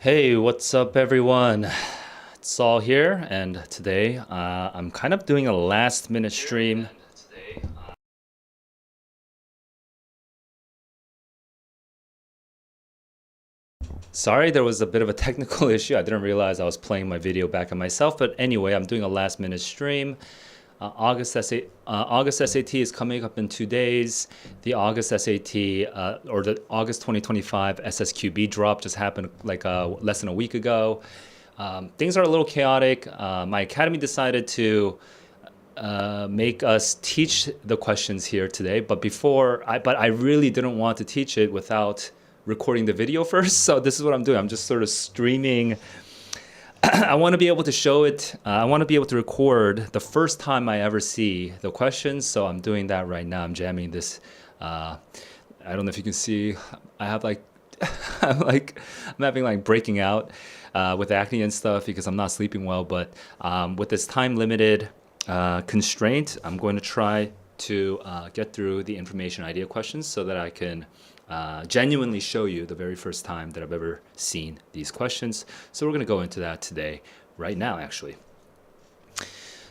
Hey, what's up, everyone? It's Saul here, and today I'm kind of doing a last minute stream. Sorry, there was a bit of a technical issue. I didn't realize I was playing my video back on myself, but anyway, I'm doing a last minute stream. August SAT is coming up in 2 days. The August SAT or the August 2025 SSQB drop just happened like less than a week ago. Things are a little chaotic. My academy decided to make us teach the questions here today, but I really didn't want to teach it without recording the video first. So this is what I'm doing. I'm just sort of streaming. I want to be able to show it. I want to be able to record the first time I ever see the questions. So I'm doing that right now. I'm jamming this. I don't know if you can see. I have like, I'm having like breaking out with acne and stuff because I'm not sleeping well. But with this time limited constraint, I'm going to try to get through the information idea questions so that I can genuinely show you the very first time that I've ever seen these questions. So we're going to go into that today, right now, actually.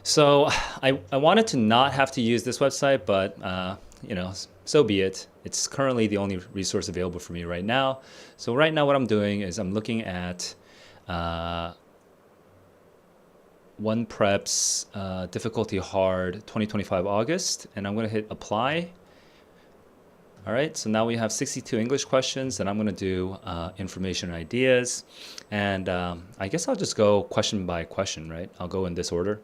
So I wanted to not have to use this website, but you know, so be it. It's currently the only resource available for me right now. So right now what I'm doing is I'm looking at One Prep's difficulty hard 2025 August, and I'm going to hit apply. All right, so now we have 62 English questions, and I'm going to do information and ideas. And I guess I'll just go question by question, right? I'll go in this order.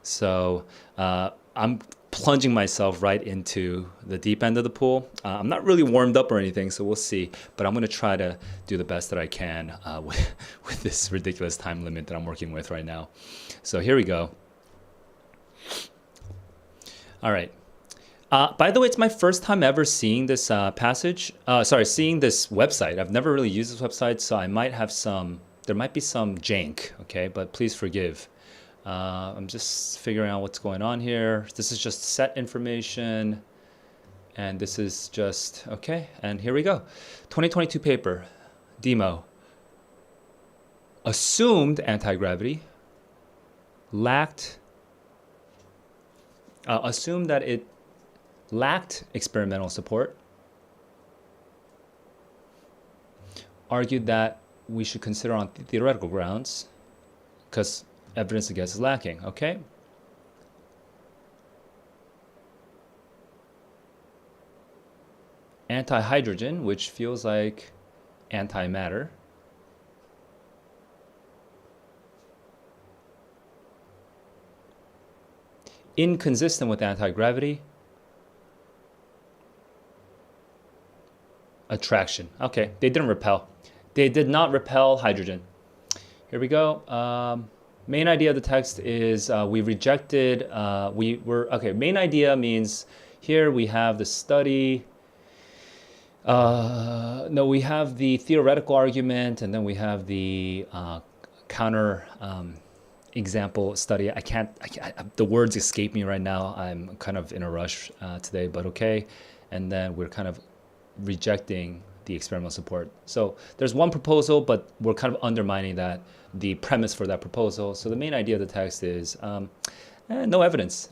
So I'm plunging myself right into the deep end of the pool. I'm not really warmed up or anything, so we'll see. But I'm going to try to do the best that I can with this ridiculous time limit that I'm working with right now. So here we go. All right. By the way, it's my first time ever seeing this seeing this website. I've never really used this website, so there might be some jank, okay? But please forgive. I'm just figuring out what's going on here. This is just set information, and this is just, okay, and here we go. 2022 paper, demo. Assumed anti-gravity assumed that it lacked experimental support, argued that we should consider on theoretical grounds because evidence against is lacking, okay? Anti-hydrogen, which feels like antimatter. Inconsistent with anti-gravity. Attraction. Okay, they didn't repel. They did not repel hydrogen. Here we go. Main idea of the text is we rejected, main idea means here we have the study. No, we have the theoretical argument, and then we have the counter example study. The words escape me right now. I'm kind of in a rush today, but okay. And then we're kind of rejecting the experimental support. So there's one proposal, but we're kind of undermining the premise for that proposal. So the main idea of the text is no evidence.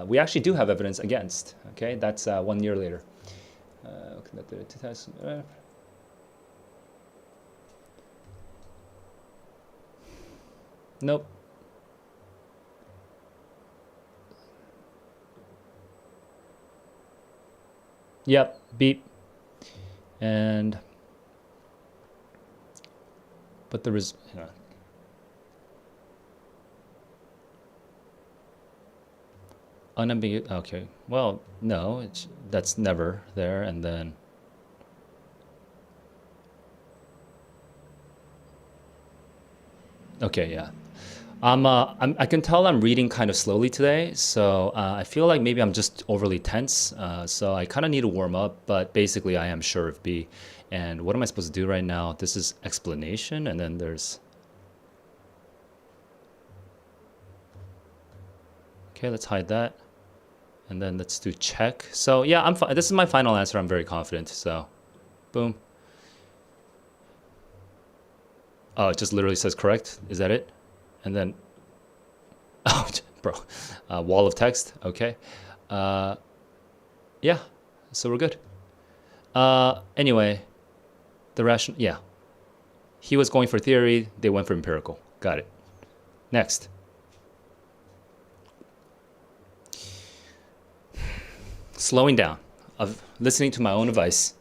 We actually do have evidence against. Okay, that's 1 year later. Nope. Yep, beep. And but there is, unambiguous. Okay, well, no, that's never there. And then okay, yeah. I can tell I'm reading kind of slowly today, so I feel like maybe I'm just overly tense. So I kind of need to warm up, but basically I am sure of B. And what am I supposed to do right now? This is explanation, and then there's... Okay, let's hide that. And then let's do check. So yeah, this is my final answer. I'm very confident, so boom. Oh, it just literally says correct. Is that it? And then, oh, bro, wall of text. Okay. Yeah. So we're good. Anyway, the rational. Yeah. He was going for theory. They went for empirical. Got it. Next. Slowing down. Of listening to my own advice.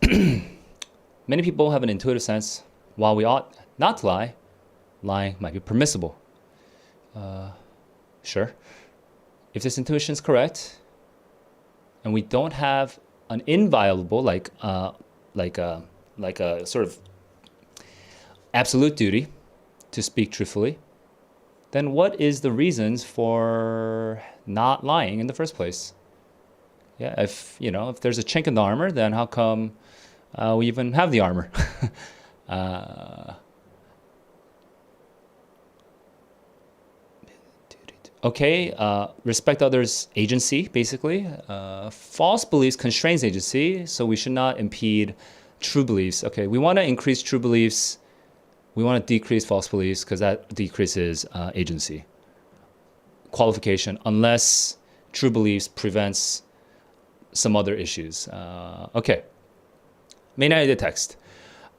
Many people have an intuitive sense. While we ought not to lie, lying might be permissible. Sure. If this intuition is correct, and we don't have an inviolable, like a sort of absolute duty to speak truthfully, then what is the reasons for not lying in the first place? Yeah, if there's a chink in the armor, then how come we even have the armor? Okay, respect others' agency, basically. False beliefs constrains agency, so we should not impede true beliefs. Okay, we want to increase true beliefs. We want to decrease false beliefs because that decreases agency. Qualification, unless true beliefs prevents some other issues. Okay, main idea text.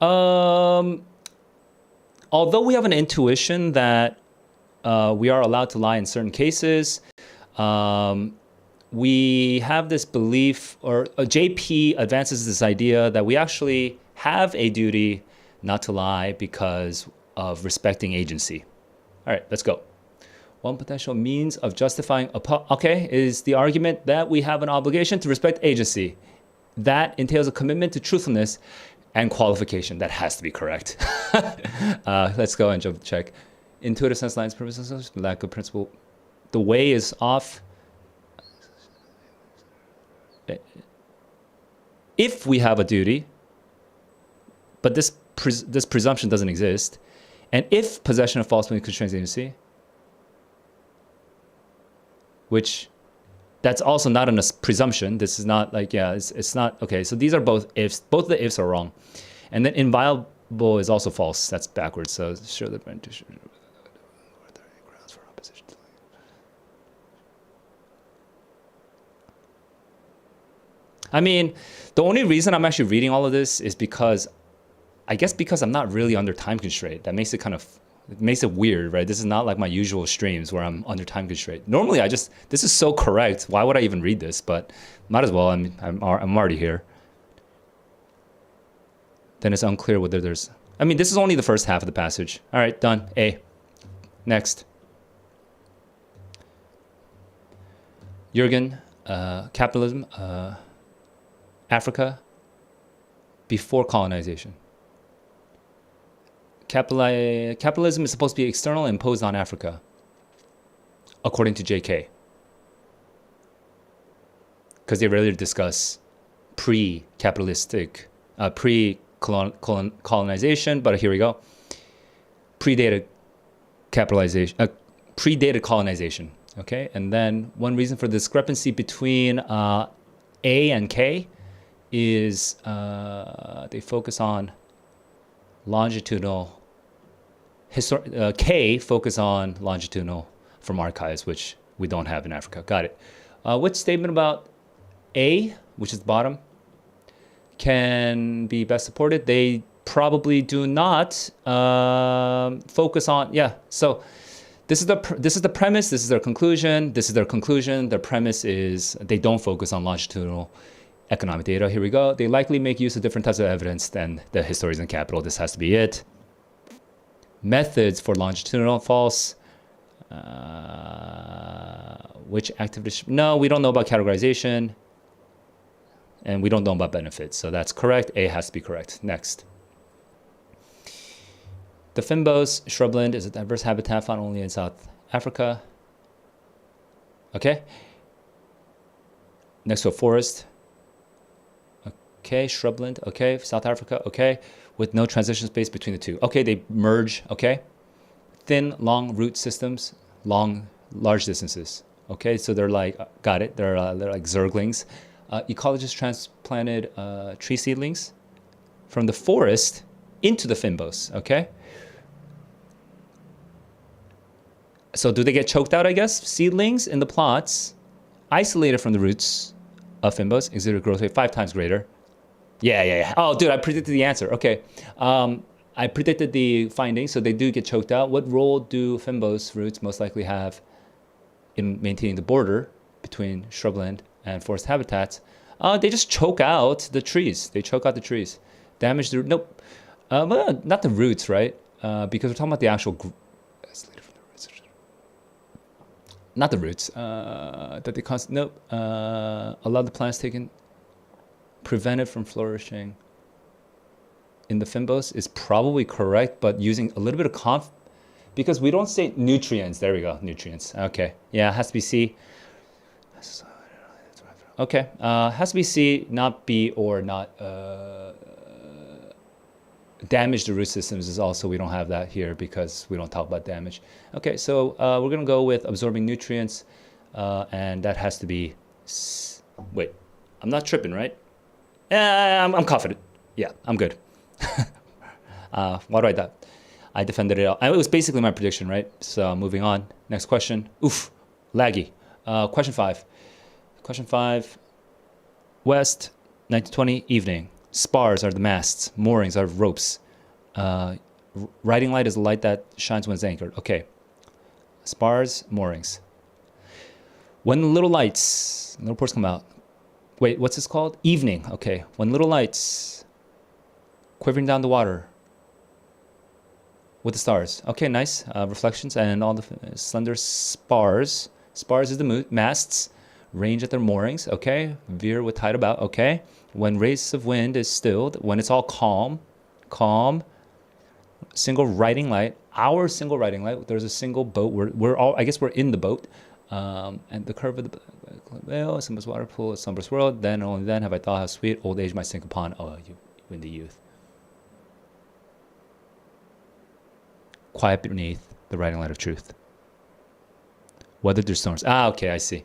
Although we have an intuition that we are allowed to lie in certain cases, we have this belief, or JP advances this idea that we actually have a duty not to lie because of respecting agency. All right, let's go. One potential means of justifying is the argument that we have an obligation to respect agency. That entails a commitment to truthfulness and qualification. That has to be correct. Let's go and jump check. Intuitive sense lines, purposes, lack of principle. The way is off. If we have a duty, but this presumption doesn't exist, and if possession of false belief constrains agency, which that's also not a presumption. This is not like, it's not, okay, so these are both ifs. Both of the ifs are wrong. And then inviolable is also false. That's backwards. So sure the grounds for opposition. I mean, the only reason I'm actually reading all of this is because I'm not really under time constraint. That makes it it makes it weird, right? This is not like my usual streams where I'm under time constraint. Normally, this is so correct. Why would I even read this? But might as well. I'm already here. Then it's unclear whether there's. I mean, this is only the first half of the passage. All right, done. A. Next. Jürgen, capitalism, Africa, before colonization. Capitalism is supposed to be external and imposed on Africa, according to JK. Because they rarely discuss pre-capitalistic, pre-colonization, but here we go. Predated colonization, okay? And then one reason for the discrepancy between A and K is they focus on longitudinal. K focus on longitudinal from archives, which we don't have in Africa. Got it. Which statement about A, which is the bottom, can be best supported? They probably do not focus on. Yeah. So this is the premise. This is their conclusion. This is their conclusion. Their premise is they don't focus on longitudinal economic data. Here we go. They likely make use of different types of evidence than the historians in capital. This has to be it. Methods for longitudinal false. Which activity? No, we don't know about categorization. And we don't know about benefits. So that's correct. A has to be correct. Next. The Fynbos shrubland is a diverse habitat found only in South Africa. Okay. Next to a forest. Okay, shrubland. Okay, South Africa. Okay. With no transition space between the two. Okay, they merge. Okay, thin, long root systems, large distances. Okay, so they're like, got it. They're like zerglings. Ecologists transplanted tree seedlings from the forest into the Fynbos, okay? So do they get choked out, I guess? Seedlings in the plots, isolated from the roots of Fynbos, exhibit growth rate 5 times greater. Yeah. Oh, dude, I predicted the answer. Okay. I predicted the findings, so they do get choked out. What role do Fynbos roots most likely have in maintaining the border between shrubland and forest habitats? They just choke out the trees. They choke out the trees. Damage the... Nope. Well, not the roots, right? Because we're talking about the actual... Not the roots. That they cause... Nope. A lot of the plants taken... prevented from flourishing in the Fynbos is probably correct, but using a little bit of because we don't say nutrients. There we go, nutrients. Okay, yeah, it has to be C. Okay, has to be C, not B, or not damage the root systems is also, we don't have that here because we don't talk about damage. Okay, so we're gonna go with absorbing nutrients, and that has to be, wait, I'm not tripping, right? I'm confident. Yeah, I'm good. Why do I doubt? I defended it out. It was basically my prediction, right? So moving on. Next question. Oof, laggy. Question 5. Question 5. West, 1920, evening. Spars are the masts. Moorings are ropes. Riding light is the light that shines when it's anchored. Okay. Spars, moorings. When the little lights, little reports come out. Wait, what's this called? Evening. Okay. When little lights quivering down the water with the stars. Okay, nice. Reflections and all the slender spars. Spars is the masts. Range at their moorings. Okay. Veer with tide about. Okay. When race of wind is stilled. When it's all calm. Calm. Single riding light. Our single riding light. There's a single boat. We're all, I guess we're in the boat. And the curve of the veil, Simba's water pool, a slumberous world. Then, only then, have I thought how sweet old age might sink upon. Oh, you in the youth. Quiet beneath the riding light of truth. Weathered through storms. Ah, okay, I see.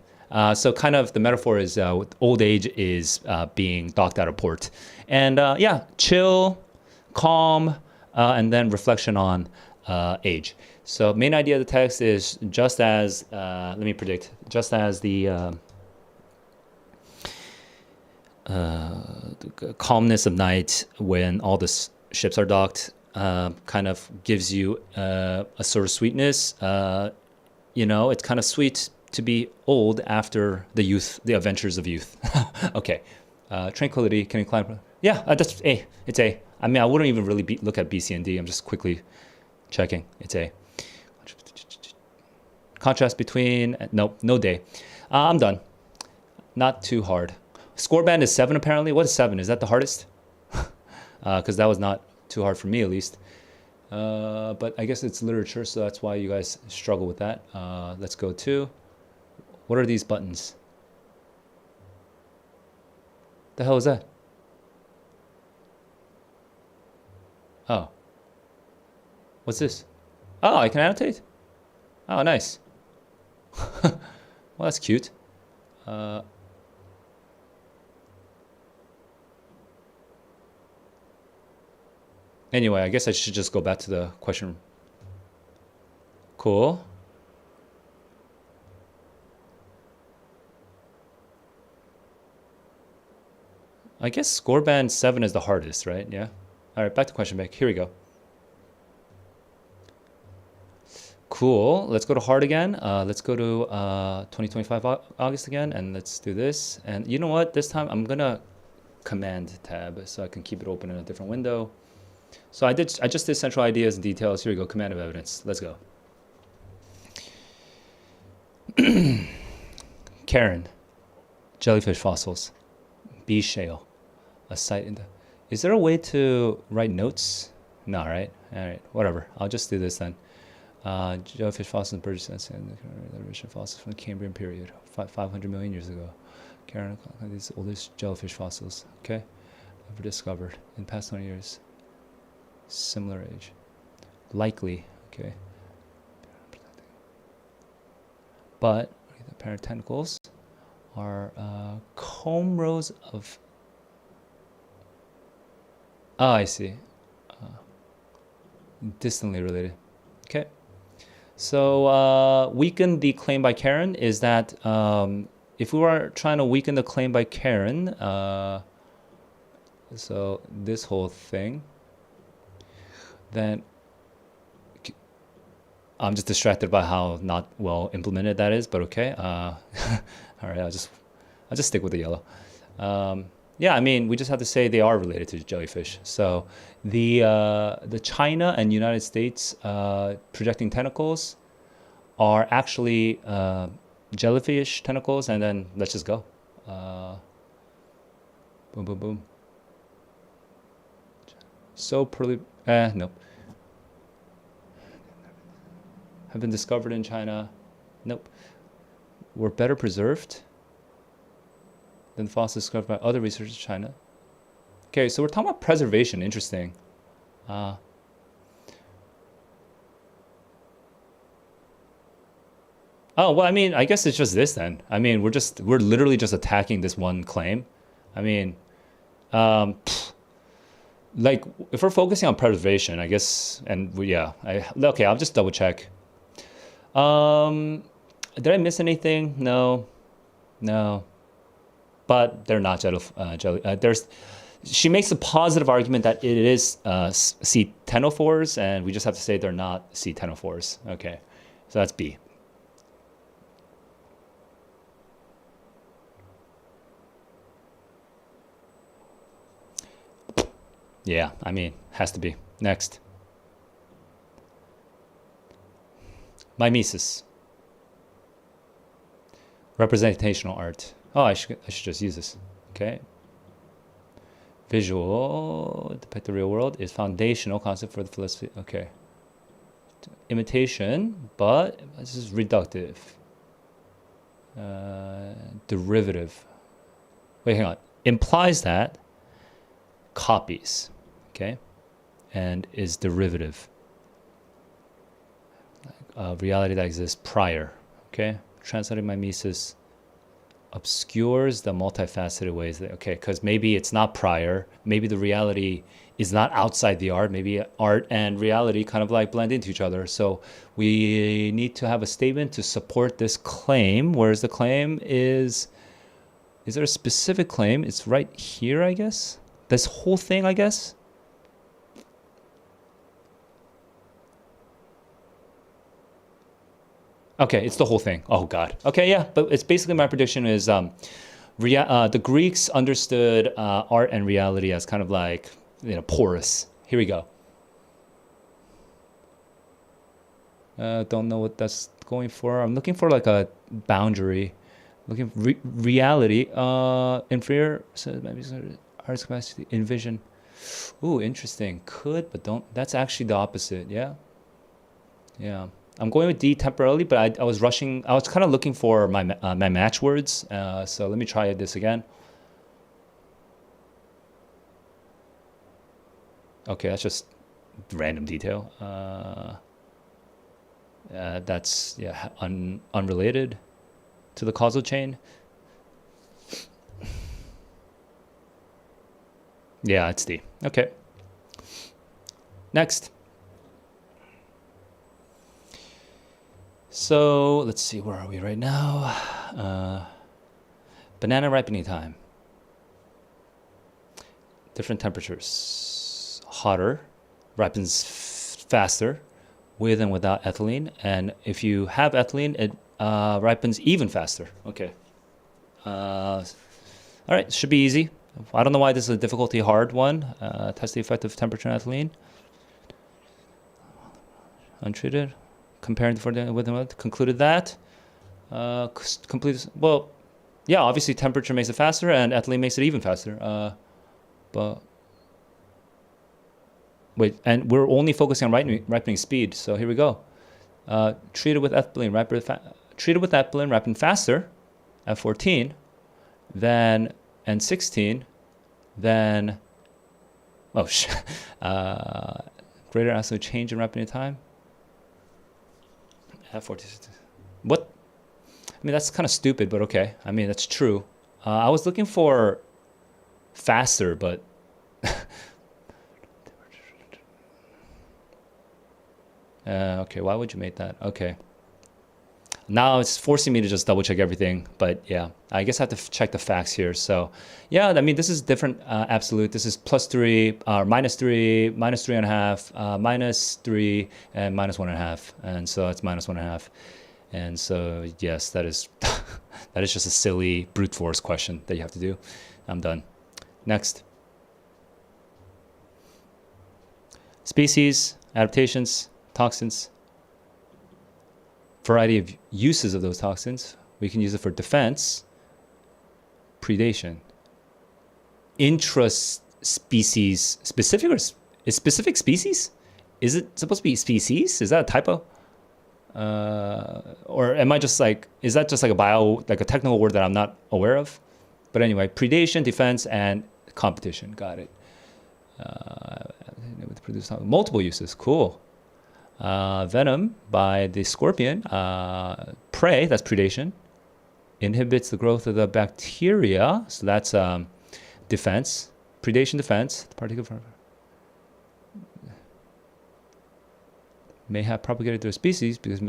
So kind of the metaphor is old age is being docked out of port. And yeah, chill, calm, and then reflection on age. So main idea of the text is just as, let me predict, just as the calmness of night when all the ships are docked kind of gives you a sort of sweetness. You know, it's kind of sweet to be old after the youth, the adventures of youth. Okay. Tranquility, can you climb? Yeah, that's A. It's A. I mean, I wouldn't even really look at B, C, and D. I'm just quickly checking. It's A. Contrast between, nope, no day. I'm done. Not too hard. Score band is 7 apparently. What is 7? Is that the hardest? Because that was not too hard for me at least. But I guess it's literature, so that's why you guys struggle with that. Let's go to, what are these buttons? The hell is that? Oh. What's this? Oh, I can annotate? Oh, nice. Well, that's cute. Anyway, I guess I should just go back to the question. Cool. I guess score band 7 is the hardest, right? Yeah. All right, back to question bank. Here we go. Cool. Let's go to hard again. Let's go to 2025 August again, and let's do this. And you know what? This time I'm gonna command tab so I can keep it open in a different window. So I just did central ideas and details. Here we go. Command of evidence. Let's go. Karen, jellyfish fossils, B shale, a site in the. Is there a way to write notes? No, right? All right, whatever. I'll just do this then. Jellyfish fossils and birds and the fossils from the Cambrian period, 500 million years ago. Karen, these oldest jellyfish fossils, okay, ever discovered in the past 20 years. Similar age, likely, okay. But the parent tentacles are comb rows of. Oh, I see. Distantly related. Okay. So weaken the claim by Karen is that if we were trying to weaken the claim by Karen, so this whole thing, then I'm just distracted by how not well implemented that is, but okay. All right, I'll just stick with the yellow. Yeah, I mean, we just have to say they are related to jellyfish. So the China and United States projecting tentacles are actually jellyfish tentacles, and then let's just go. Boom, boom, boom. So nope. Have been discovered in China. Nope. Were better preserved than fossils discovered by other researchers in China. Okay, so we're talking about preservation. Interesting. Oh, well, I mean, I guess it's just this then. I mean, we're literally just attacking this one claim. I mean, like if we're focusing on preservation, I guess, and okay, I'll just double check. Did I miss anything? No. But they're not she makes a positive argument that it is ctenophores, and we just have to say they're not ctenophores. Okay, so that's B. Yeah, I mean, has to be. Next. Mimesis. Representational art. Oh, I should just use this. Okay. Visual, depict the real world, is foundational concept for the philosophy. Okay. Imitation, but this is reductive. Derivative. Wait, hang on. Implies that copies. Okay. And is derivative. Reality that exists prior. Okay. Translating mimesis obscures the multifaceted ways that, okay, because maybe it's not prior, maybe the reality is not outside the art, maybe art and reality kind of like blend into each other. So we need to have a statement to support this claim. Whereas the claim is there a specific claim? It's right here, I guess. This whole thing, I guess. Okay, it's the whole thing. Oh God. Okay, yeah, but it's basically, my prediction is the Greeks understood art and reality as kind of like, porous. Here we go. Don't know what that's going for. I'm looking for like a boundary. Looking for reality. Inferior. So maybe art's capacity. Envision. Ooh, interesting. Could, but don't. That's actually the opposite. Yeah. Yeah. I'm going with D temporarily, but I was rushing. I was kind of looking for my match words. So let me try this again. Okay, that's just random detail. That's unrelated to the causal chain. Yeah, it's D. Okay. Next. So let's see, where are we right now? Banana ripening time. Different temperatures. Hotter, ripens faster, with and without ethylene. And if you have ethylene, it ripens even faster. Okay. All right, should be easy. I don't know why this is a difficulty hard one. Test the effect of temperature and ethylene. Untreated. Comparing with concluded that complete. Well, yeah, obviously temperature makes it faster and ethylene makes it even faster. But wait, and we're only focusing on ripening speed. So here we go. Treated with ethylene, ripen faster at 14 than and 16 than greater absolute change in ripening time. At 40. What? I mean, that's kind of stupid, but okay. I mean, that's true. I was looking for faster, but Okay, why would you make that? Okay. Now it's forcing me to just double check everything, but yeah, I guess I have to check the facts here. So yeah, I mean, this is different absolute. This is +3, -3, -3.5, -3, and -1.5. And so it's -1.5. And so yes, that is that is just a silly brute force question that you have to do. I'm done. Next. Species, adaptations, toxins. Variety of uses of those toxins. We can use it for defense, predation, intra-species, specific, or is specific species? Is it supposed to be species? Is that a typo? Or am I just like, is that just like like a technical word that I'm not aware of? But anyway, predation, defense, and competition. Got it. Produce multiple uses. Cool. Venom by the scorpion, prey, that's predation, inhibits the growth of the bacteria, so that's defense, predation, defense, particular may have propagated through a species because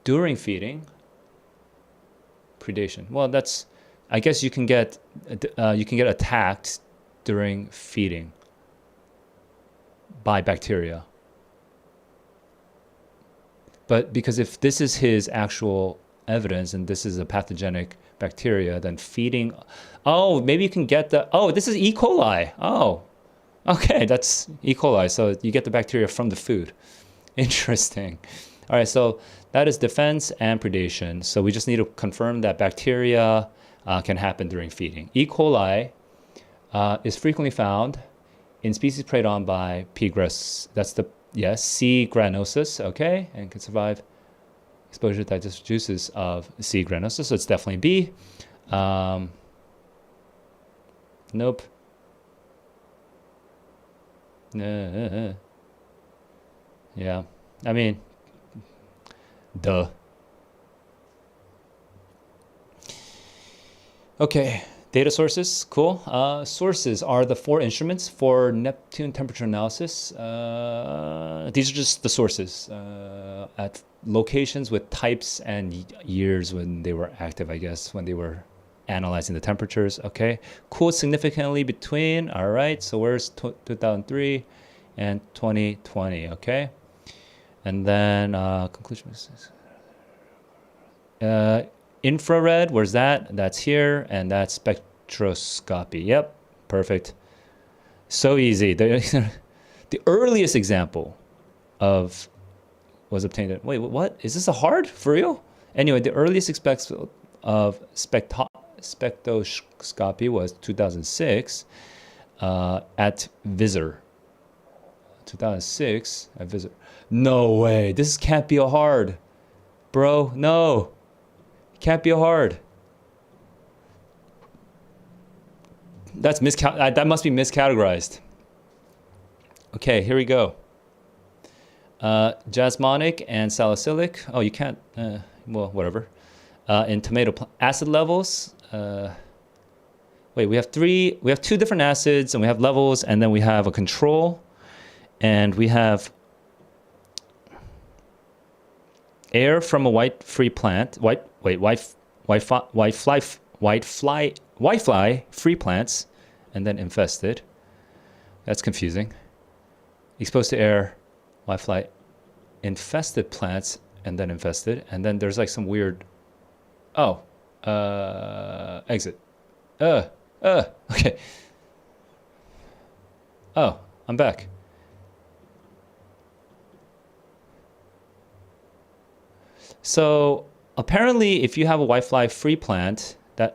during feeding, predation. Well, that's, I guess you can get attacked during feeding by bacteria. But because if this is his actual evidence and this is a pathogenic bacteria, then feeding, oh, maybe you can get this is E. coli. Oh, okay, that's E. coli. So you get the bacteria from the food. Interesting. All right, so that is defense and predation. So we just need to confirm that bacteria can happen during feeding. E. coli is frequently found in species preyed on by P. grass. That's the yes, C. granosus, okay, and can survive exposure to digestive juices of C. granosus, so it's definitely B. Nope. Yeah, I mean, duh. Okay. Data sources, cool. Sources are the 4 instruments for Neptune temperature analysis. These are just the sources at locations with types and years when they were active, I guess, when they were analyzing the temperatures. Okay, cooled significantly between, all right, so where's 2003 and 2020, okay? And then conclusion. Infrared, where's that? That's here, and that's spectroscopy. Yep, perfect. So easy. The earliest example of was obtained. Wait, what? Is this a hard? For real? Anyway, the earliest of spectroscopy was 2006 at Visor. 2006 at Visor. No way. This can't be a hard. Bro, no. Can't be a hard. That must be miscategorized. Okay, here we go. Jasmonic and salicylic. Oh, you can't. Well, whatever. In tomato acid levels. Wait, we have 2 different acids, and we have levels, and then we have a control, and we have air from a white fly free plants, and then infested. That's confusing. Exposed to air, white fly infested plants, and then infested, and then there's like some weird. Oh, exit. Okay. Oh, I'm back. So apparently, if you have a whitefly free plant, the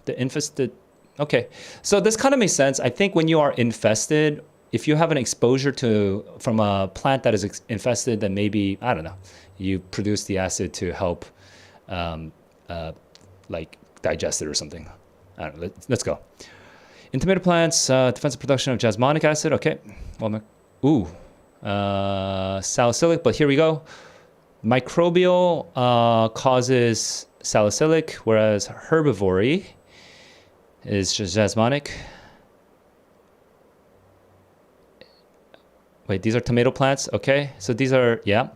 infested. Okay, so this kind of makes sense. I think when you are infested, if you have an exposure from a plant that is infested, then maybe, I don't know, you produce the acid to help, like digest it or something. I don't know. Let's go. In tomato plants, defensive production of jasmonic acid. Okay, salicylic. But here we go. Microbial causes salicylic, whereas herbivory is just jasmonic. wait, these are tomato plants. Okay, so these are, yeah.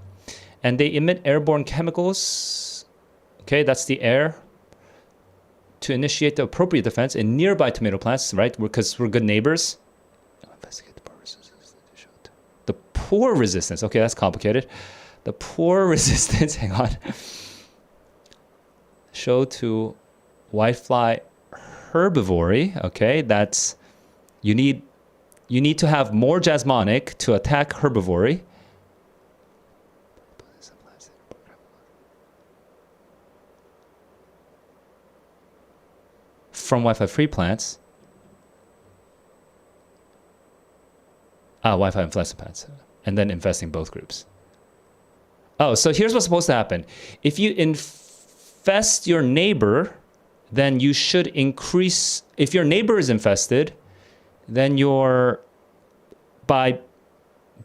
And they emit airborne chemicals. Okay, that's the air. To initiate the appropriate defense in nearby tomato plants, right? Because we're good neighbors. Investigate the poor resistance. The poor resistance. Okay, that's complicated. The poor resistance, hang on. Show to whitefly herbivory. Okay, that's, you need to have more Jasmonic to attack herbivory. From Wi-Fi free plants. Wi-Fi infested plants. And then infesting both groups. Oh, so here's what's supposed to happen. If you infest your neighbor, then you should increase. If your neighbor is infested, then you're, by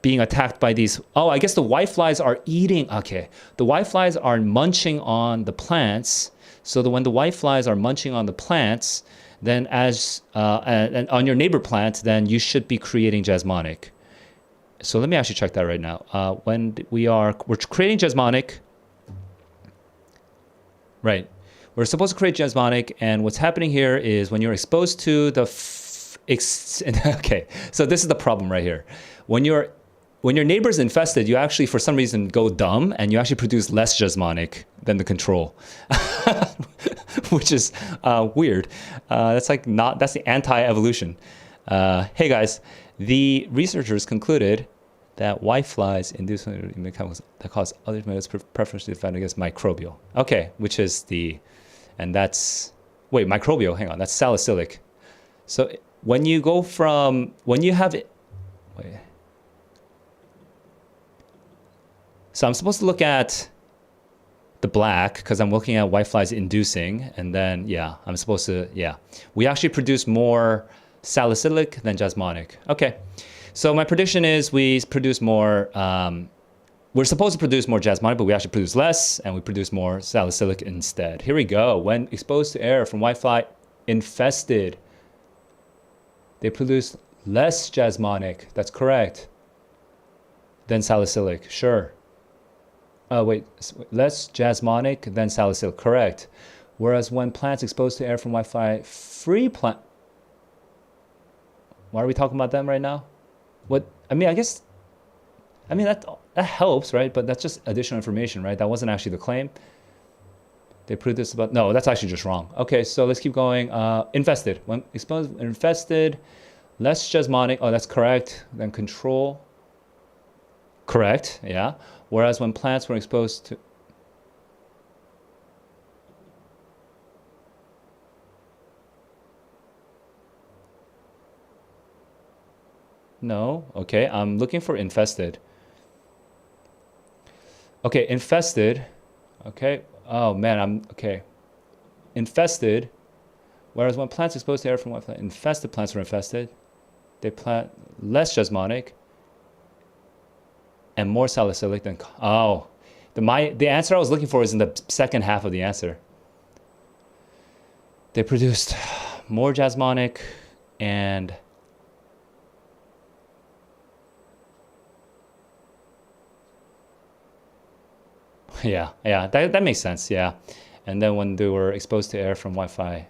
being attacked by these, oh, I guess the whiteflies are eating, okay. The whiteflies are munching on the plants. So that when the whiteflies are munching on the plants, then and on your neighbor plant, then you should be creating Jasmonic. So let me actually check that right now. When we're creating Jasmonic, right? We're supposed to create Jasmonic, and what's happening here is when you're exposed to the okay, so this is the problem right here. When your neighbor's infested, you actually, for some reason, go dumb, and you actually produce less Jasmonic than the control, which is weird. That's the anti-evolution. Hey guys, the researchers concluded that whiteflies induce chemicals that cause other tomatoes preferentially defend against microbial. Okay, which is microbial, hang on, that's salicylic. So when you have it, so I'm supposed to look at the black because I'm looking at whiteflies inducing, and then, yeah, I'm supposed to, yeah. We actually produce more salicylic than Jasmonic. Okay, so my prediction is we produce more, we're supposed to produce more Jasmonic, but we actually produce less, and we produce more salicylic instead. Here we go. When exposed to air from whitefly infested, they produce less Jasmonic. That's correct. Than salicylic, sure. Less Jasmonic than salicylic, correct. Whereas when plants exposed to air from Wi-Fi free plant, why are we talking about them right now? That helps, right? But that's just additional information, right? That wasn't actually the claim. They proved this about, no, that's actually just wrong. Okay, so let's keep going. Infested, when exposed, infested, less Jasmonic, oh, that's correct, than control. Correct, yeah. Whereas when plants were exposed to... No, okay, I'm looking for infested. Okay, infested, okay. Oh man, okay. Infested, whereas when plants exposed to air from Wi-Fi, infested plants were infested. They plant less Jasmonic and more salicylic than, oh. The answer I was looking for is in the second half of the answer. They produced more Jasmonic and yeah, that makes sense, yeah. And then when they were exposed to air from Wi-Fi,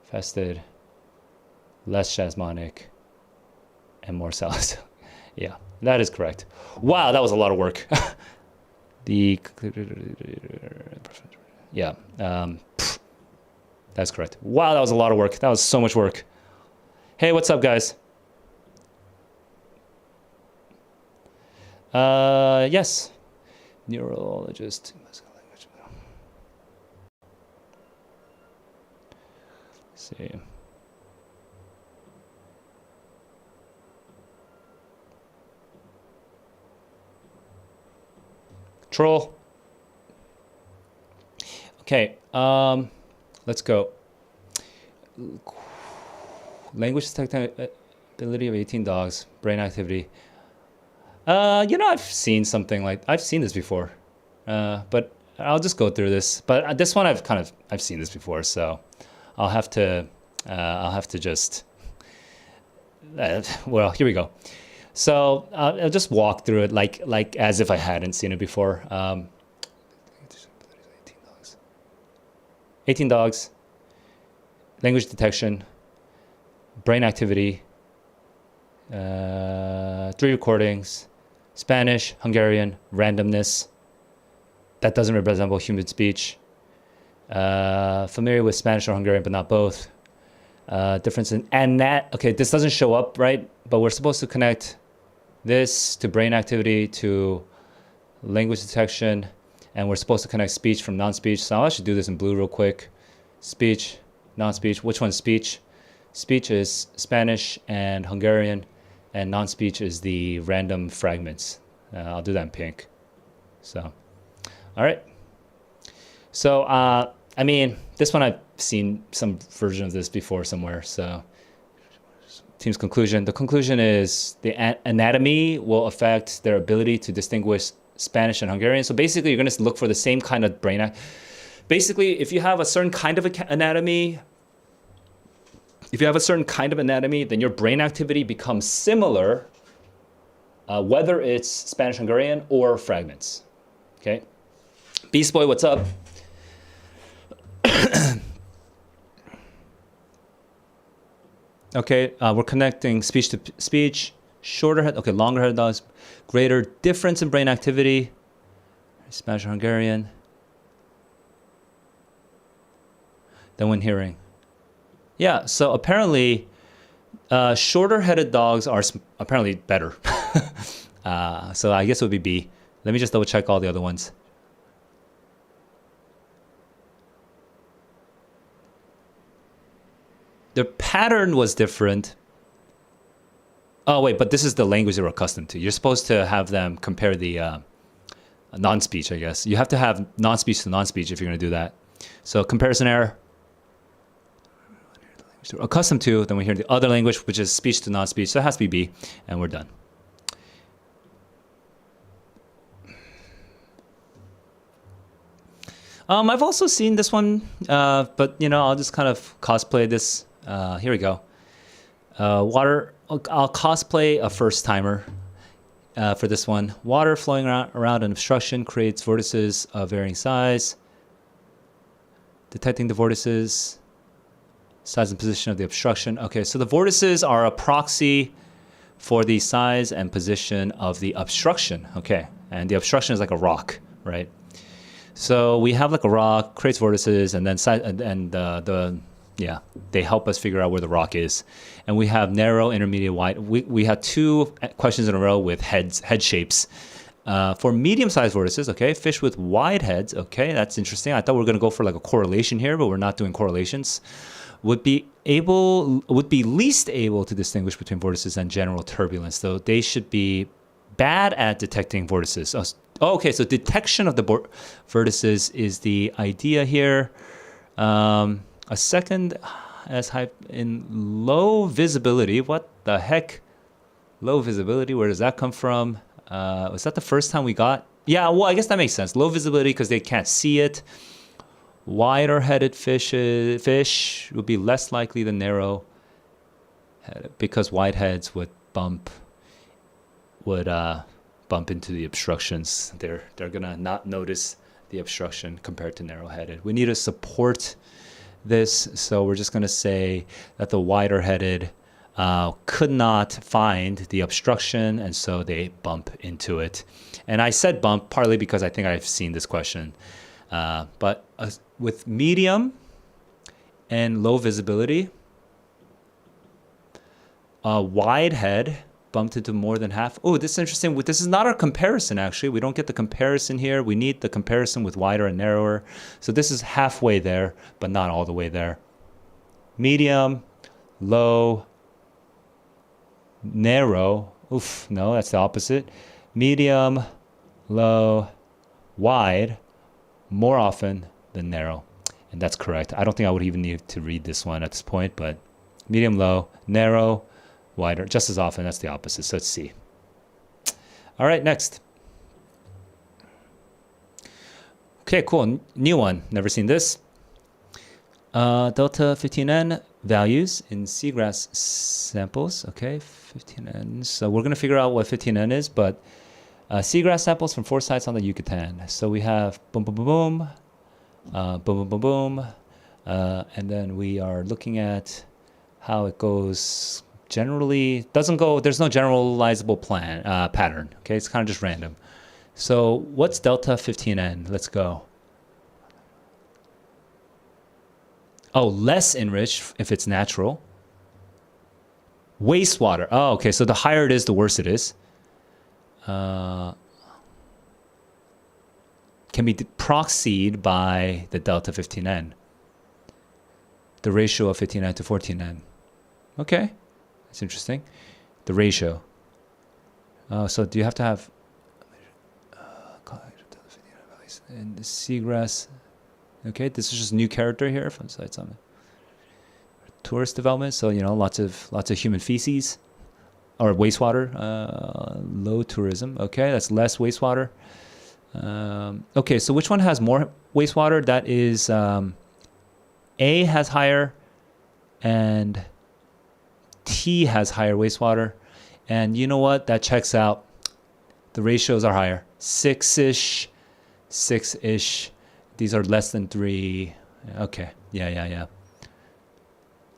infested, less Jasmonic, and more salicylic. Yeah, that is correct. Wow, that was a lot of work. Yeah, that's correct. Wow, that was a lot of work. That was so much work. Hey, what's up, guys? Yes. Neurologist. Let's see. Troll. Okay, let's go. Language detectability of 18 dogs, brain activity. I've seen this before, but I'll just go through this. But this one I've seen this before, so I'll have to just. Well, here we go. So I'll just walk through it like as if I hadn't seen it before. 18 dogs, language detection, brain activity, 3 recordings, Spanish, Hungarian, randomness. That doesn't resemble human speech. Familiar with Spanish or Hungarian, but not both. Difference in and that. Okay, this doesn't show up, right? But we're supposed to connect this to brain activity to language detection, and we're supposed to connect speech from non-speech. So I should do this in blue real quick. Speech, non-speech. Which one's speech? Speech is Spanish and Hungarian, and non-speech is the random fragments. I'll do that in pink. So, all right. So, I mean, this one I've seen some version of this before somewhere. So, team's conclusion. The conclusion is the anatomy will affect their ability to distinguish Spanish and Hungarian. So basically, you're going to look for the same kind of brain. Basically, if you have a certain kind of anatomy, then your brain activity becomes similar, whether it's Spanish, Hungarian, or fragments. Okay, Beast Boy, what's up? Okay, we're connecting speech to speech. Shorter head, okay, longer head dogs, greater difference in brain activity. Spanish or Hungarian. Than when hearing. Yeah, so apparently, shorter headed dogs are apparently better. So I guess it would be B. Let me just double check all the other ones. The pattern was different. Oh, wait, but this is the language they're accustomed to. You're supposed to have them compare the non-speech, I guess. You have to have non-speech to non-speech if you're going to do that. So comparison error. Accustomed to, then we hear the other language, which is speech to non-speech. So it has to be B, and we're done. I've also seen this one, but, you know, I'll just kind of cosplay this. Here we go. I'll cosplay a first-timer for this one. Water flowing around an obstruction creates vortices of varying size. Detecting the vortices, size and position of the obstruction. Okay, so the vortices are a proxy for the size and position of the obstruction. Okay, and the obstruction is like a rock, right? So we have like a rock, creates vortices, and then they help us figure out where the rock is. And we have narrow, intermediate, wide. We have 2 questions in a row with head shapes. For medium-sized vortices, okay, fish with wide heads, okay, that's interesting. I thought we were going to go for like a correlation here, but we're not doing correlations. Would be least able to distinguish between vortices and general turbulence, though they should be bad at detecting vortices. Oh, okay, so detection of the vortices is the idea here. A second as high in low visibility. What the heck? Low visibility, where does that come from? Was that the first time we got? Yeah, well, I guess that makes sense. Low visibility because they can't see it. Wider-headed fish would be less likely than narrow, because wide heads would bump into the obstructions. They're gonna not notice the obstruction compared to narrow-headed. We need to support this, so we're just gonna say that the wider-headed could not find the obstruction, and so they bump into it. And I said bump partly because I think I've seen this question. But with medium and low visibility, wide head bumped into more than half. Oh, this is interesting. This is not our comparison, actually. We don't get the comparison here. We need the comparison with wider and narrower. So this is halfway there, but not all the way there. Medium, low, narrow. Oof, no, that's the opposite. Medium, low, wide, more often than narrow. And that's correct. I don't think I would even need to read this one at this point, but medium, low, narrow, wider, just as often. That's the opposite. So it's C. All right, next. Okay, cool. New one. Never seen this. Delta 15N values in seagrass samples. Okay, 15N. So we're going to figure out what 15N is, but seagrass samples from 4 sites on the Yucatan. So we have boom, boom, boom, boom, boom, boom, boom, boom. And then we are looking at how it goes. Generally, doesn't go, there's no generalizable pattern. Okay, it's kind of just random. So what's delta 15N? Let's go. Oh, less enriched if it's natural. Wastewater. Oh, okay. So the higher it is, the worse it is. Can be proxied by the delta 15N. The ratio of 15N to 14N. Okay. That's interesting. The ratio. So do you have to have... and the seagrass... Okay, this is just a new character here from sites on tourist development. So lots of human feces or wastewater. Low tourism. Okay, that's less wastewater. Okay, so which one has more wastewater? That is A has higher, and T has higher wastewater. And you know what? That checks out. The ratios are higher. 6-ish. These are less than 3. Okay. Yeah.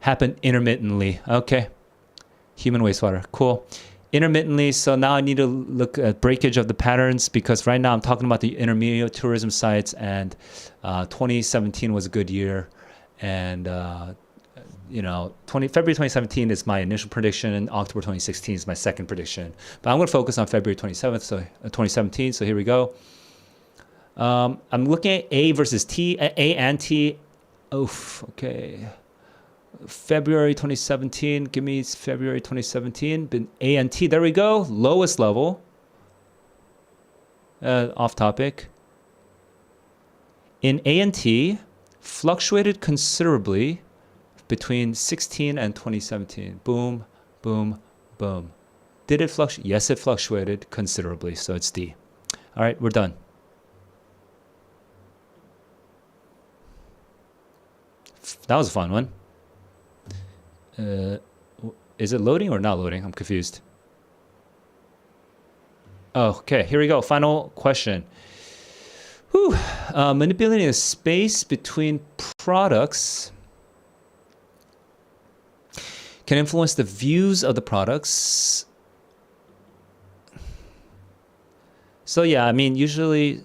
Happen intermittently. Okay. Human wastewater. Cool. Intermittently. So now I need to look at breakage of the patterns, because right now I'm talking about the intermediate tourism sites, and 2017 was a good year. And, February 2017 is my initial prediction, and October 2016 is my second prediction. But I'm going to focus on February 2017. So here we go. I'm looking at A versus T, A and T. Oof, okay. February 2017, give me February 2017. Been A and T, there we go. Lowest level. Off topic. In A and T, fluctuated considerably between 16 and 2017. Boom, boom, boom. Did it fluctuate? Yes, it fluctuated considerably, so it's D. All right, we're done. That was a fun one. Is it loading or not loading? I'm confused. Oh, okay, here we go. Final question. Whew. Manipulating the space between products can influence the views of the products. So yeah, I mean, usually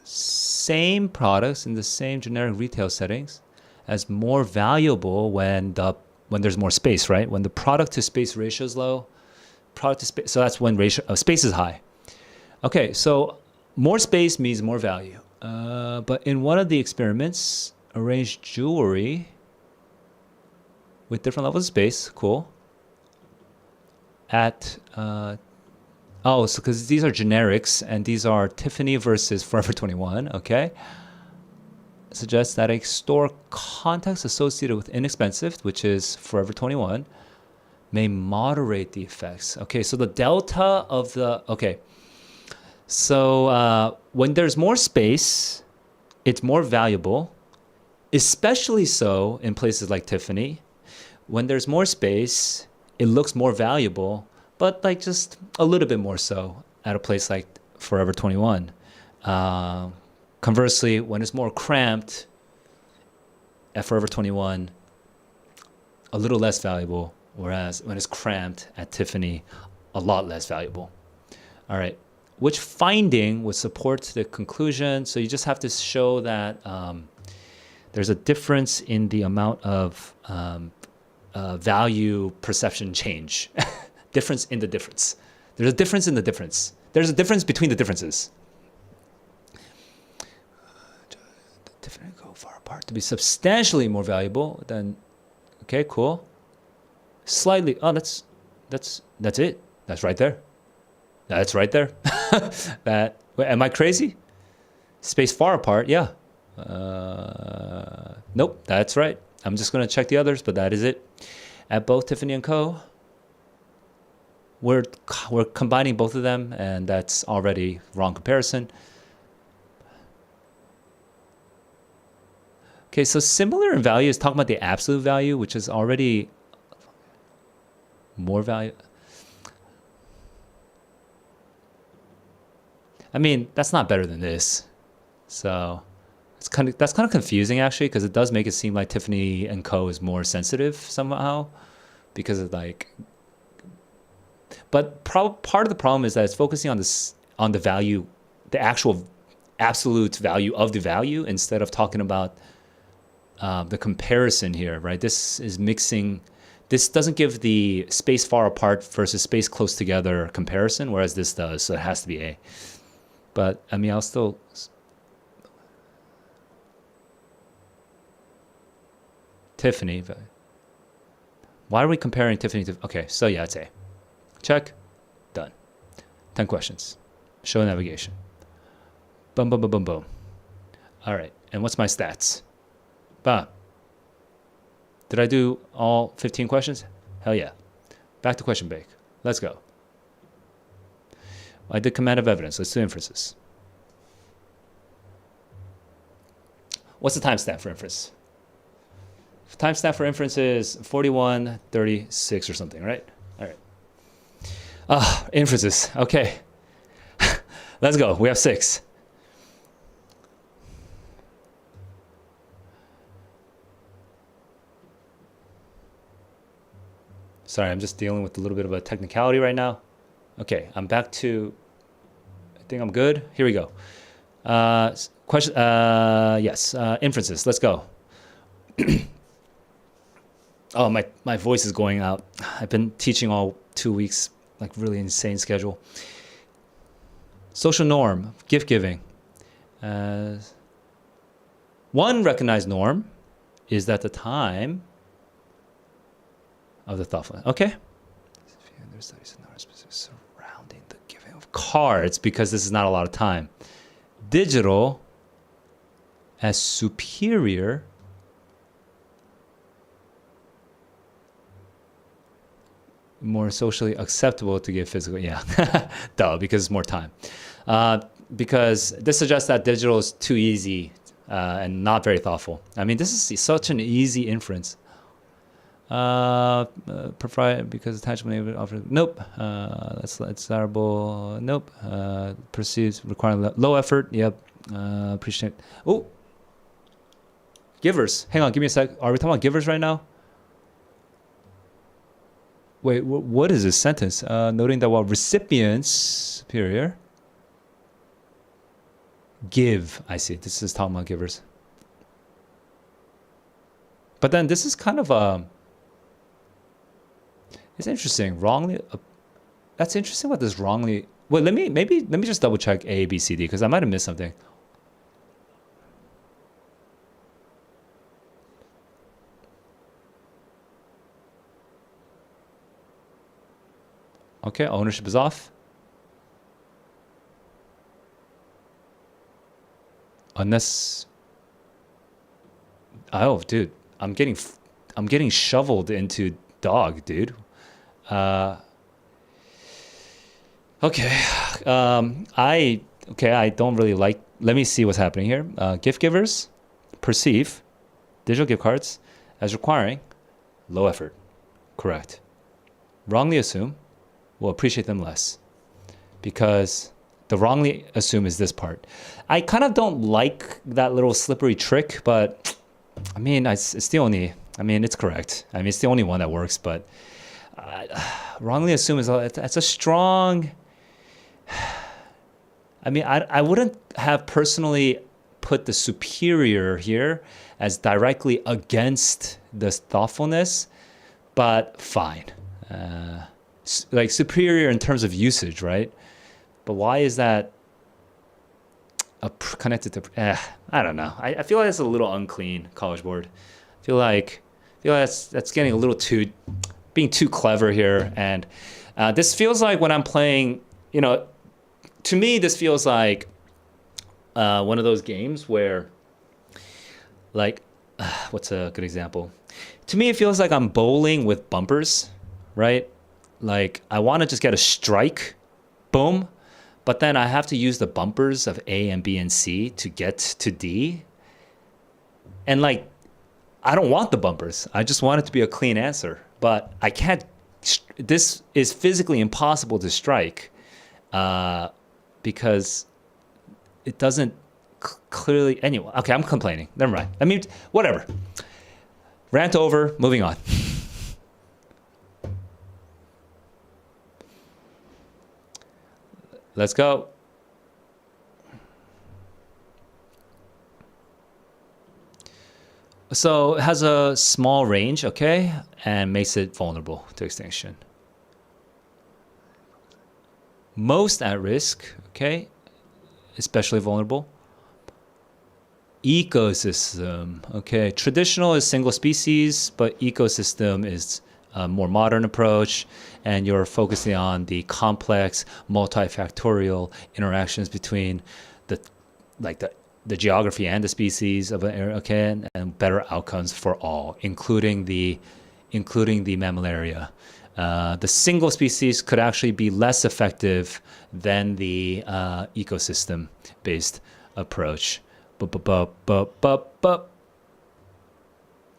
same products in the same generic retail settings as more valuable when there's more space, right? When the product to space ratio is low, so that's when space is high. Okay, so more space means more value. But in one of the experiments, arranged jewelry with different levels of space, cool. At so because these are generics, and these are Tiffany versus Forever 21, okay? Suggests that a store context associated with inexpensive, which is Forever 21, may moderate the effects. Okay, so the delta of the, okay. So when there's more space, it's more valuable, especially so in places like Tiffany. When there's more space, it looks more valuable, but like just a little bit more so at a place like Forever 21. Conversely, when it's more cramped at Forever 21, a little less valuable, whereas when it's cramped at Tiffany, a lot less valuable. All right. Which finding would support the conclusion? So you just have to show that there's a difference in the amount of value perception change. Difference in the difference. There's a difference in the difference. There's a difference between the differences. Different go far apart to be substantially more valuable than. Okay, cool. Slightly. Oh, that's it. That's right there. That's right there. Wait, am I crazy? Space far apart. Yeah. Nope. That's right. I'm just gonna check the others, but that is it. At both Tiffany and Co. We're combining both of them, and that's already wrong comparison. Okay, so similar in value is talking about the absolute value, which is already more value. I mean, that's not better than this. So that's kind of confusing actually, because it does make it seem like Tiffany and Co is more sensitive somehow, because of like. But part of the problem is that it's focusing on the value, the actual absolute value of the value, instead of talking about the comparison here, right? This is mixing. This doesn't give the space far apart versus space close together comparison, whereas this does. So it has to be A. But I mean, I'll still. Tiffany. Why are we comparing Tiffany to? Okay, so yeah, it's A. Check. Done. 10 questions. Show navigation. Boom, boom, boom, boom, boom. All right. And what's my stats? Bah. Did I do all 15 questions? Hell yeah. Back to question bank. Let's go. I did command of evidence. Let's do inferences. What's the timestamp for inference? Timestamp for inference is 41:36 or something, right? All right. Inferences. Okay. Let's go. We have 6. Sorry, I'm just dealing with a little bit of a technicality right now. Okay, I'm back to, I think I'm good. Here we go. Question, yes, inferences, let's go. Oh, my voice is going out. I've been teaching all 2 weeks, like really insane schedule. Social norm, gift giving. One recognized norm is that the time of the thoughtfulness. Okay. There's studies surrounding the giving of cards, because this is not a lot of time. Digital as superior more socially acceptable to give physical. Yeah. Duh, because it's more time. Because this suggests that digital is too easy and not very thoughtful. I mean, this is such an easy inference. Because attachment offers. Nope. That's desirable. Nope. Perceives requiring low effort. Yep. Appreciate. Oh. Givers. Hang on. Give me a sec. Are we talking about givers right now? Wait. What is this sentence? Noting that while recipients superior. Give. I see. This is talking about givers. But then this is kind of it's interesting. Wrongly. That's interesting. What this wrongly. Wait. Let me just double check A, B, C, D, because I might have missed something. Okay. Ownership is off. Unless. Oh, dude. I'm getting shoveled into dog, dude. Okay. I don't really like. Let me see what's happening here. Gift givers perceive digital gift cards as requiring low effort. Correct. Wrongly assume will appreciate them less, because the wrongly assume is this part. I kind of don't like that little slippery trick, but I mean, it's the only. I mean, it's correct. I mean, it's the only one that works, but wrongly assume it's a strong. I mean, I wouldn't have personally put the superior here as directly against this thoughtfulness, but fine. Like superior in terms of usage, right? But why is that connected to? I don't know. I feel like it's a little unclean, College Board. I feel like that's getting a little being too clever here, and this feels like when I'm playing. To me, this feels like one of those games where, like, what's a good example? To me, it feels like I'm bowling with bumpers, right? Like, I want to just get a strike, boom, but then I have to use the bumpers of A and B and C to get to D. And like, I don't want the bumpers. I just want it to be a clean answer. But I can't. This is physically impossible to strike because it doesn't clearly. Anyway, okay, I'm complaining. Never mind. I mean, whatever. Rant over. Moving on. Let's go. So it has a small range, okay, and makes it vulnerable to extinction. Most at risk, okay, especially vulnerable. Ecosystem, okay. Traditional is single species, but ecosystem is a more modern approach, and you're focusing on the complex, multifactorial interactions between the geography and the species of an area, okay, and better outcomes for all, including the mammillaria. The single species could actually be less effective than the ecosystem-based approach.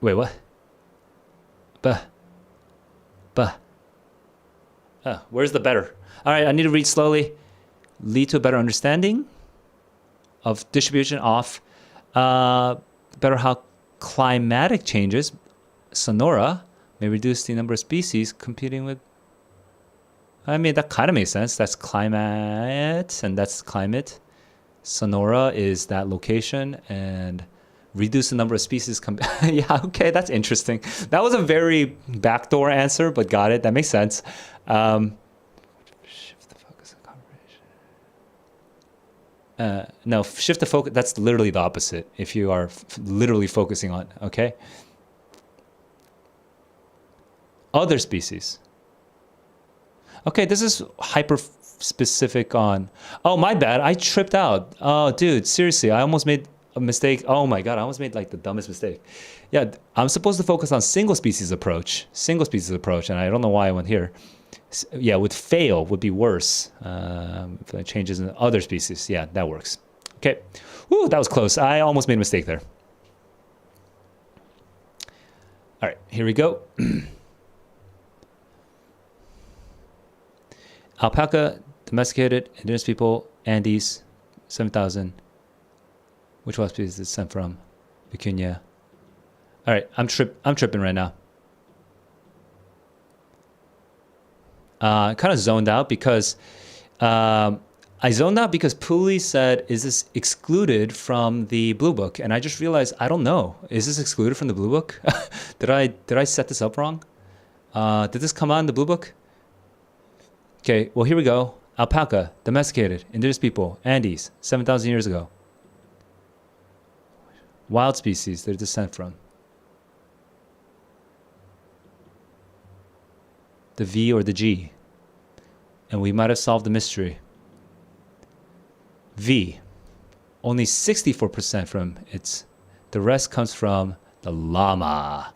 Wait, what? Where's the better? All right, I need to read slowly. Lead to a better understanding of distribution off. Better how climatic changes, sonora, may reduce the number of species competing with. I mean, that kind of makes sense. That's climate, and that's climate. Sonora is that location, and reduce the number of species. Yeah, okay, that's interesting. That was a very backdoor answer, but got it. That makes sense. Shift the focus of conversation. No, shift the focus. That's literally the opposite. If you are literally focusing on, okay. Other species. Okay, this is hyper specific on. Oh, my bad. I tripped out. Oh, dude, seriously, I almost made a mistake. Oh my god, I almost made like the dumbest mistake. Yeah, I'm supposed to focus on single species approach, and I don't know why I went here. Yeah, would fail, would be worse. If it changes in other species, yeah, that works. Okay, woo, that was close. I almost made a mistake there. All right, here we go. Alpaca, domesticated, indigenous people, Andes, 7,000. Which wild species is it sent from? Vicuña. All right, I'm tripping right now. Kind of zoned out because Pooley said, "Is this excluded from the Blue Book?" And I just realized I don't know. Is this excluded from the Blue Book? Did I set this up wrong? Did this come out in the Blue Book? Okay, well here we go. Alpaca, domesticated, indigenous people, Andes, 7,000 years ago. Wild species they're descent from. The V or the G. And we might have solved the mystery. V. Only 64% from its. The rest comes from the llama.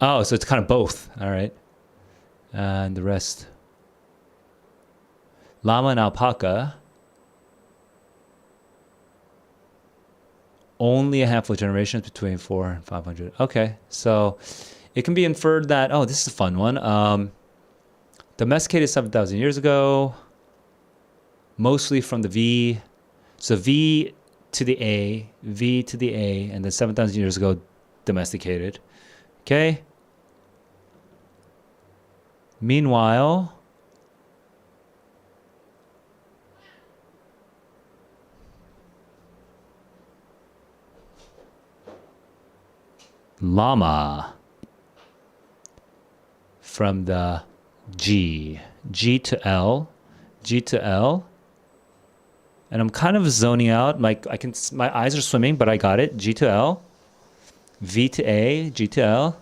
Oh, so it's kind of both. All right. And the rest. Llama and alpaca. Only a handful of generations between 400 and 500. Okay, so it can be inferred that, oh, this is a fun one. Domesticated 7,000 years ago, mostly from the V. So V to the A, V to the A, and then 7,000 years ago, domesticated. Okay. Meanwhile, llama from the G to L, and I'm kind of zoning out. My eyes are swimming, but I got it. G to L, V to A, G to L,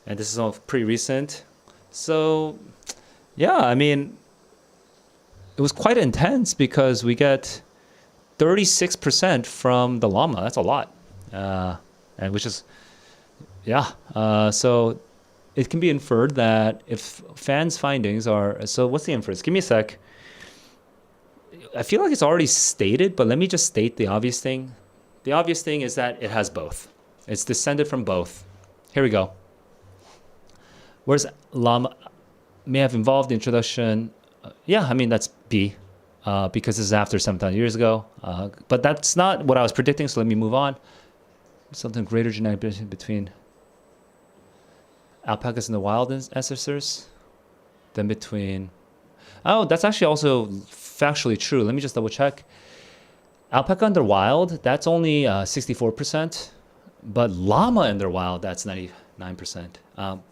and this is all pretty recent. So, yeah, I mean, it was quite intense because we get 36% from the llama. That's a lot. And which is, yeah. So it can be inferred that if fans' findings are, so what's the inference? Give me a sec. I feel like it's already stated, but let me just state the obvious thing. The obvious thing is that it has both. It's descended from both. Here we go. Whereas llama may have involved the introduction. Yeah, I mean, that's B, because this is after 7,000 years ago. But that's not what I was predicting, so let me move on. Something greater genetic difference between alpacas and the wild ancestors than between... Oh, that's actually also factually true. Let me just double check. Alpaca in the wild, that's only 64%. But llama in their wild, that's 99%.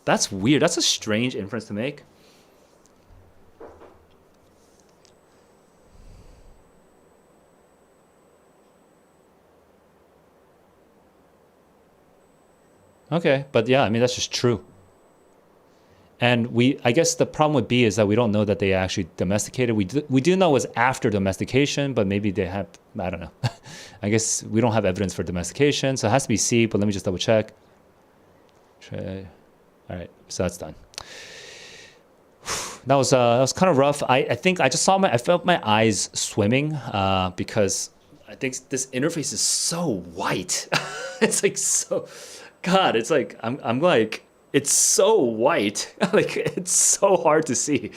That's weird. That's a strange inference to make. Okay, but yeah, I mean, that's just true. And I guess the problem with B is that we don't know that they actually domesticated. We do know it was after domestication, but maybe they have, I don't know. I guess we don't have evidence for domestication, so it has to be C, but let me just double check. All right, so that's done. That was kind of rough. I think I felt my eyes swimming because I think this interface is so white. It's like so, God, it's like, I'm like, it's so white. Like, it's so hard to see.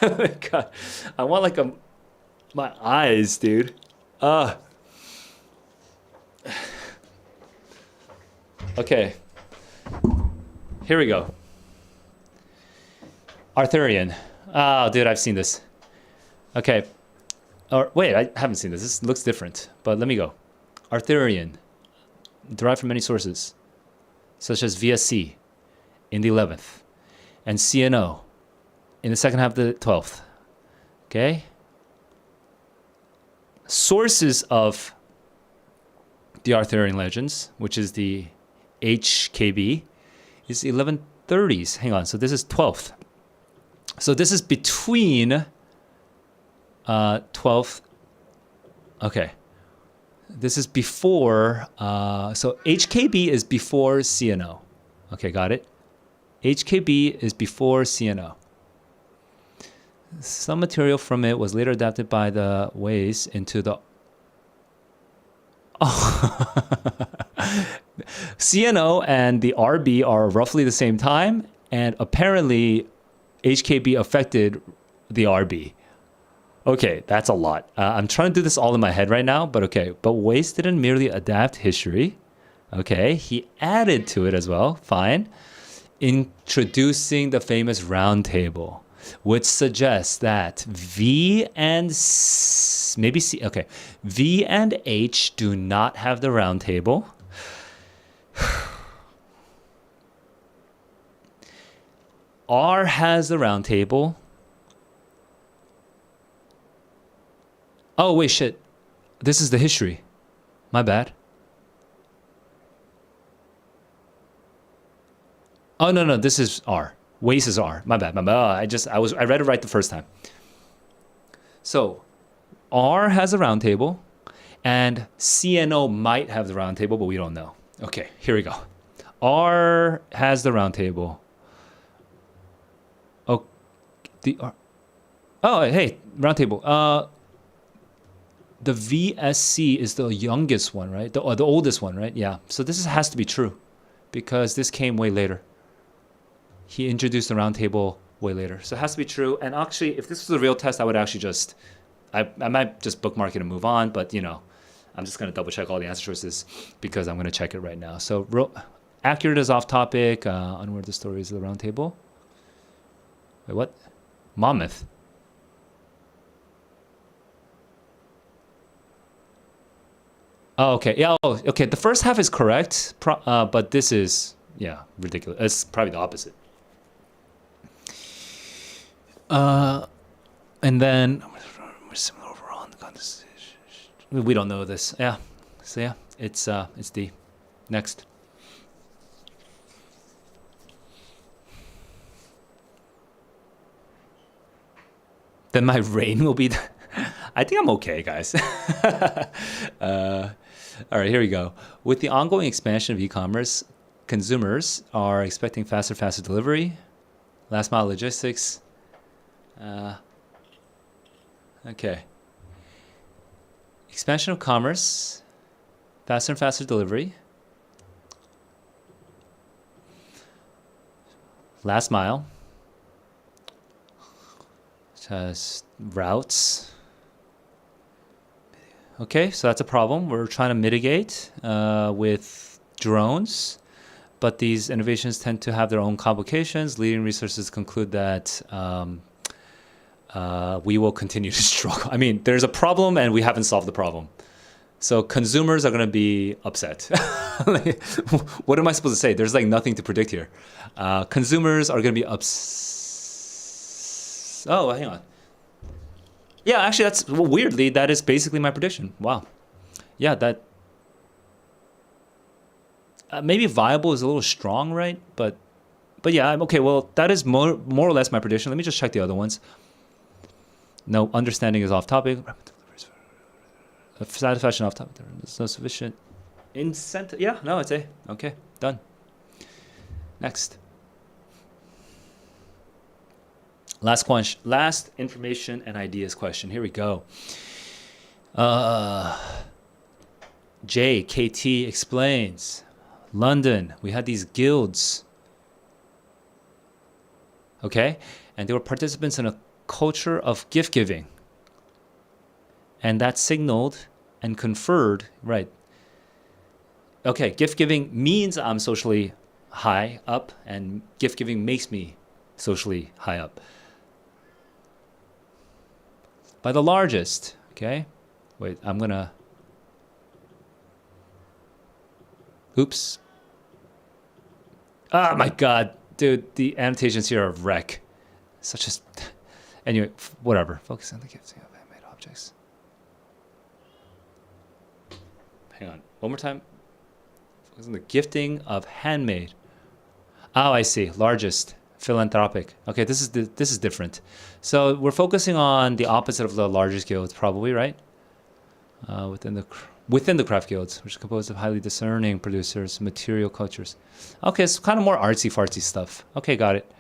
God, I want like my eyes, dude. Okay. Here we go. Arthurian. Oh, dude, I've seen this. Okay. Or wait, I haven't seen this. This looks different, but let me go. Arthurian, derived from many sources, such as VSC in the 11th and CNO in the second half of the 12th. Okay. Sources of the Arthurian legends, which is the HKB, is 1130s. Hang on. So this is 12th. So this is between 12th. Okay. This is before. So HKB is before CNO. Okay, got it. HKB is before CNO. Some material from it was later adapted by the Ways into the... Oh. CNO and the RB are roughly the same time, and apparently HKB affected the RB. Okay, that's a lot. I'm trying to do this all in my head right now, but okay. But Wace didn't merely adapt history. Okay, he added to it as well. Fine. Introducing the famous round table, which suggests that V and maybe C. Okay, V and H do not have the round table. R has the round table. Oh, wait, shit. This is the history. My bad. Oh, no, this is R. Wace is R. My bad. Oh, I read it right the first time. So, R has a round table, and CNO might have the round table, but we don't know. Okay, here we go. R has the round table. Oh, hey, round table. The VSC is the youngest one, right? The oldest one, right? Yeah. So this has to be true because this came way later. He introduced the round table way later. So it has to be true. And actually, if this was a real test, I would actually I might just bookmark it and move on. But, you know, I'm just going to double check all the answer choices because I'm going to check it right now. So accurate is off topic. Unaware of the stories of the round table. Wait, what? Monmouth. Oh, okay. Yeah. Oh, okay. The first half is correct, but this is ridiculous. It's probably the opposite. And then similar overall in the context. We don't know this. Yeah. So yeah, it's D. Next. Then my reign will be. I think I'm okay, guys. All right, here we go. With the ongoing expansion of e-commerce, consumers are expecting faster delivery, last mile logistics. Okay. Expansion of commerce, faster and faster delivery, last mile, just routes. Okay, so that's a problem we're trying to mitigate with drones, but these innovations tend to have their own complications. Leading resources conclude that we will continue to struggle. I mean, there's a problem and we haven't solved the problem. So consumers are going to be upset. Like, what am I supposed to say? There's like nothing to predict here. Consumers are going to be upset. Oh, hang on. Yeah, actually, that's weirdly, that is basically my prediction. Wow. Yeah, that maybe viable is a little strong, right? But yeah, okay. Well, that is more or less my prediction. Let me just check the other ones. No, understanding is off topic. Satisfaction off topic. There's no sufficient incentive. Yeah, no, it's A. Okay, done. Next. Last information and ideas question. Here we go. JKT explains. London, we had these guilds. Okay? And they were participants in a culture of gift giving. And that signaled and conferred, right? Okay, gift giving means I'm socially high up, and gift giving makes me socially high up. By the largest, okay? Wait, I'm gonna... Oops. Oh my god, dude, the annotations here are wreck. Such as... Anyway, whatever. Focus on the gifting of handmade objects. Hang on, one more time. Focus on the gifting of handmade. Oh, I see. Largest. Philanthropic. Okay, this is different. So we're focusing on the opposite of the largest guilds, probably, right? Within the craft guilds, which are composed of highly discerning producers, material cultures. Okay, it's kind of more artsy fartsy stuff. Okay, got it.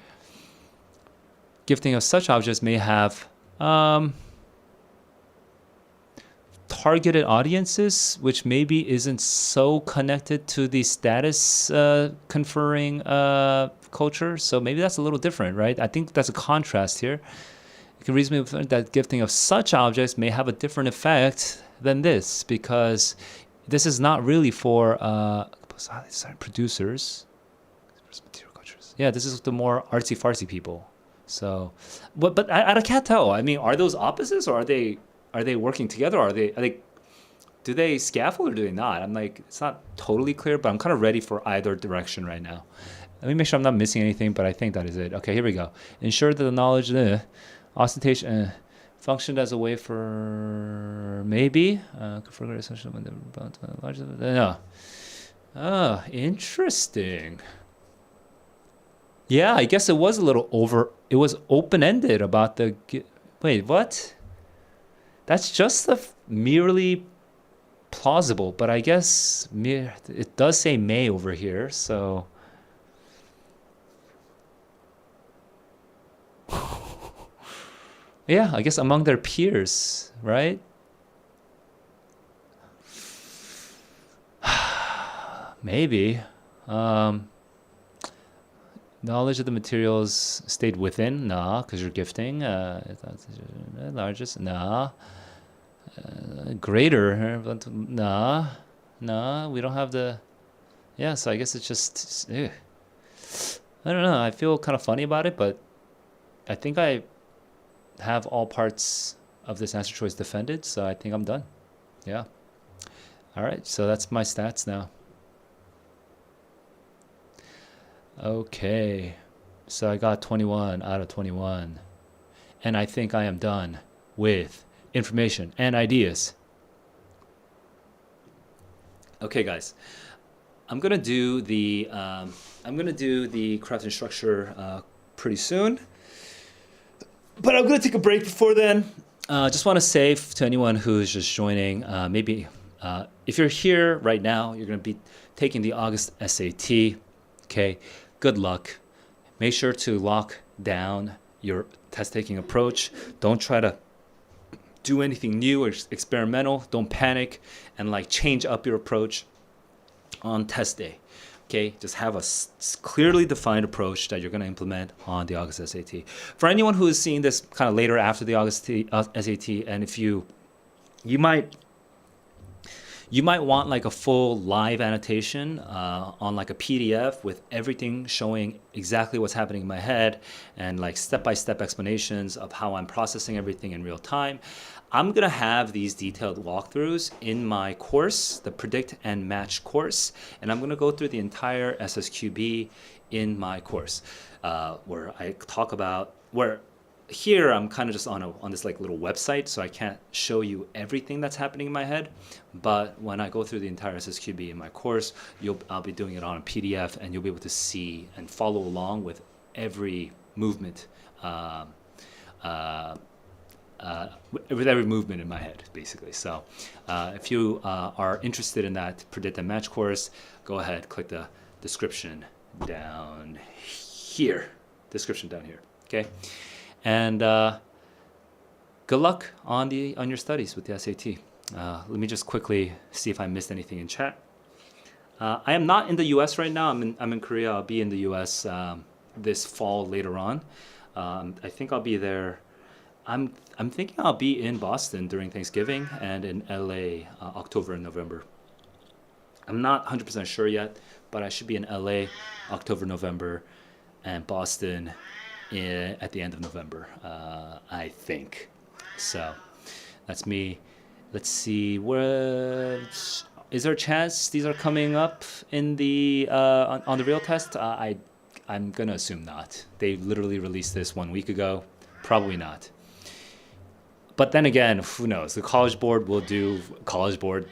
Gifting of such objects may have targeted audiences, which maybe isn't so connected to the status conferring culture. So maybe that's a little different, right? I think that's a contrast here. You can reasonably infer that gifting of such objects may have a different effect than this, because this is not really for producers. Yeah, this is the more artsy fartsy people. So, but I can't tell. I mean, are those opposites, or are they working together? Or do they scaffold or do they not? I'm like, it's not totally clear, but I'm kind of ready for either direction right now. Let me make sure I'm not missing anything, but I think that is it. Okay, here we go. Ensure that the knowledge, ostentation, functioned as a way for maybe no. Oh, interesting. Yeah, I guess it was a little it was open-ended about the... Wait, what? That's just merely plausible, but I guess it does say may over here, so... Yeah, I guess among their peers, right? Maybe. Knowledge of the materials stayed within? Nah, because you're gifting. Largest? Nah. Greater? Nah. Nah, we don't have the... Yeah, so I guess it's just... Ugh. I don't know. I feel kind of funny about it, but I think I have all parts of this answer choice defended, so I think I'm done. Yeah. All right, so that's my stats now. Okay, so I got 21 out of 21, and I think I am done with information and ideas. Okay, guys, I'm gonna do the craft and structure pretty soon, but I'm gonna take a break before then. Just want to say to anyone who's just joining, maybe if you're here right now, you're gonna be taking the August SAT. Okay. Good luck. Make sure to lock down your test-taking approach. Don't try to do anything new or experimental, don't panic and like change up your approach on test day. Okay, just have a clearly defined approach that you're going to implement on the August SAT. For anyone who is seeing this kind of later after the August SAT, and if you might want like a full live annotation on like a PDF with everything showing exactly what's happening in my head and like step-by-step explanations of how I'm processing everything in real time. I'm going to have these detailed walkthroughs in my course, the Predict and Match course, and I'm going to go through the entire SSQB in my course, where I talk about here I'm kind of just on this like little website, so I can't show you everything that's happening in my head. But when I go through the entire SSQB in my course, I'll be doing it on a PDF, and you'll be able to see and follow along with every movement, with every movement in my head, basically. So if you are interested in that Predict and Match course, go ahead, click the description down here. Okay. And good luck on your studies with the SAT. Let me just quickly see if I missed anything in chat. I am not in the U.S. right now. I'm in Korea. I'll be in the U.S. This fall later on. I think I'll be there. I'm thinking I'll be in Boston during Thanksgiving and in LA October and November. I'm not 100% sure yet, but I should be in LA October, November, and Boston at the end of November, I think. So that's me. Let's see, is there a chance these are coming up in the on the real test? I'm gonna assume not. They literally released this 1 week ago. Probably not. But then again, who knows? The College Board will do College Board.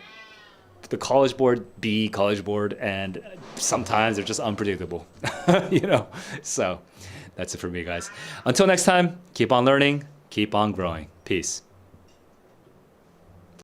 The College Board be College Board, and sometimes they're just unpredictable, So that's it for me, guys. Until next time, keep on learning, keep on growing. Peace.